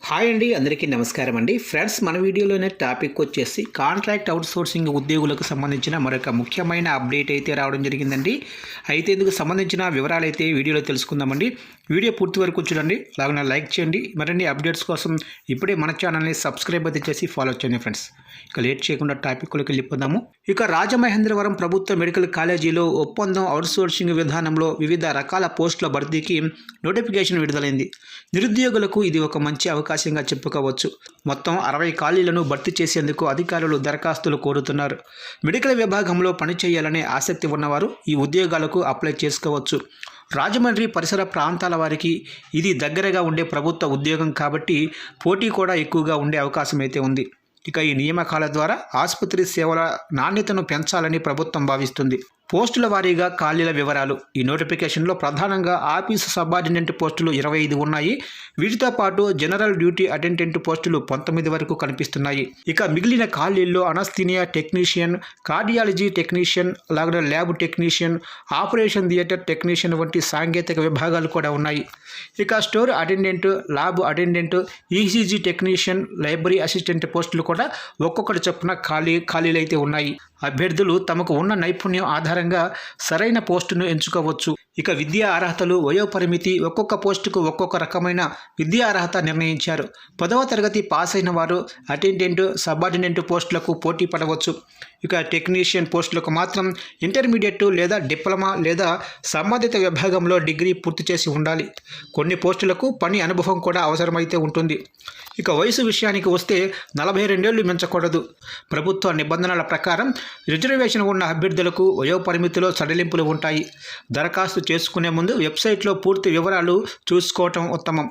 Hi అండి, అందరికీ నమస్కారం అండి. ఫ్రెండ్స్, మన వీడియోలోనే టాపిక్ వచ్చేసి కాంట్రాక్ట్ అవుట్సోర్సింగ్ ఉద్యోగులకు సంబంధించిన మరొక ముఖ్యమైన అప్డేట్ అయితే రావడం జరిగిందండి. అయితే ఇందుకు సంబంధించిన వివరాలు అయితే వీడియోలో తెలుసుకుందామండి. వీడియో పూర్తి వరకు చూడండి, అలాగే లైక్ చేయండి. మరిన్ని అప్డేట్స్ కోసం ఇప్పుడే మన ఛానల్ని సబ్స్క్రైబ్ అయితే చేసి ఫాలో చేయండి ఫ్రెండ్స్. ఇక లేట్ చేయకుండా టాపిక్లోకి వెళ్ళిపోదాము. ఇక రాజమహేంద్రవరం ప్రభుత్వ మెడికల్ కాలేజీలో ఒప్పందం అవుట్సోర్సింగ్ విధానంలో వివిధ రకాల పోస్టుల భర్తీకి నోటిఫికేషన్ విడుదలైంది. నిరుద్యోగులకు ఇది ఒక మంచి అవకాశంగా చెప్పుకోవచ్చు. మొత్తం 60 ఖాళీలను భర్తీ చేసేందుకు అధికారులు దరఖాస్తులు కోరుతున్నారు. మెడికల్ విభాగంలో పనిచేయాలనే ఆసక్తి ఉన్నవారు ఈ ఉద్యోగాలకు అప్లై చేసుకోవచ్చు. రాజమండ్రి పరిసర ప్రాంతాల వారికి ఇది దగ్గరగా ఉండే ప్రభుత్వ ఉద్యోగం కాబట్టి పోటీ కూడా ఎక్కువగా ఉండే అవకాశం అయితే ఉంది. ఇక ఈ నియామకాల ద్వారా ఆసుపత్రి సేవల నాణ్యతను పెంచాలని ప్రభుత్వం భావిస్తుంది. పోస్టుల వారీగా ఖాళీల వివరాలు. ఈ నోటిఫికేషన్లో ప్రధానంగా ఆఫీసు సబార్డినెంట్ పోస్టులు 25 ఉన్నాయి. వీటితో పాటు జనరల్ డ్యూటీ అటెండెంట్ పోస్టులు 19 వరకు కనిపిస్తున్నాయి. ఇక మిగిలిన ఖాళీల్లో అనస్థీనియా టెక్నీషియన్, కార్డియాలజీ టెక్నీషియన్, అలాగే lab technician, operation theatre technician వంటి సాంకేతిక విభాగాలు కూడా ఉన్నాయి. ఇక store attendant, lab attendant, ECG technician, library assistant పోస్టులు కూడా ఒక్కొక్కటి చొప్పున ఖాళీలు అయితే ఉన్నాయి. అభ్యర్థులు తమకు ఉన్న నైపుణ్యం ఆధారంగా సరైన పోస్టును ఎంచుకోవచ్చు. ఇక విద్యా అర్హతలు, వయోపరిమితి, ఒక్కొక్క పోస్టుకు ఒక్కొక్క రకమైన విద్యా అర్హత నిర్ణయించారు. 10వ తరగతి పాస్ అయిన వారు అటెండెంట్, సబార్డినెంట్ పోస్టులకు పోటీ పడవచ్చు. ఇక టెక్నీషియన్ పోస్టులకు మాత్రం ఇంటర్మీడియట్ లేదా డిప్లొమా లేదా సంబంధిత విభాగంలో డిగ్రీ పూర్తి చేసి ఉండాలి. కొన్ని పోస్టులకు పని అనుభవం కూడా అవసరమైతే ఉంటుంది. ఇక వయసు విషయానికి వస్తే 42 ఏళ్లు మించకూడదు. ప్రభుత్వ నిబంధనల ప్రకారం రిజర్వేషన్ ఉన్న అభ్యర్థులకు వయోపరిమితిలో సడలింపులు ఉంటాయి. దరఖాస్తు చేసుకునే ముందు వెబ్సైట్లో పూర్తి వివరాలు చూసుకోవటం ఉత్తమం.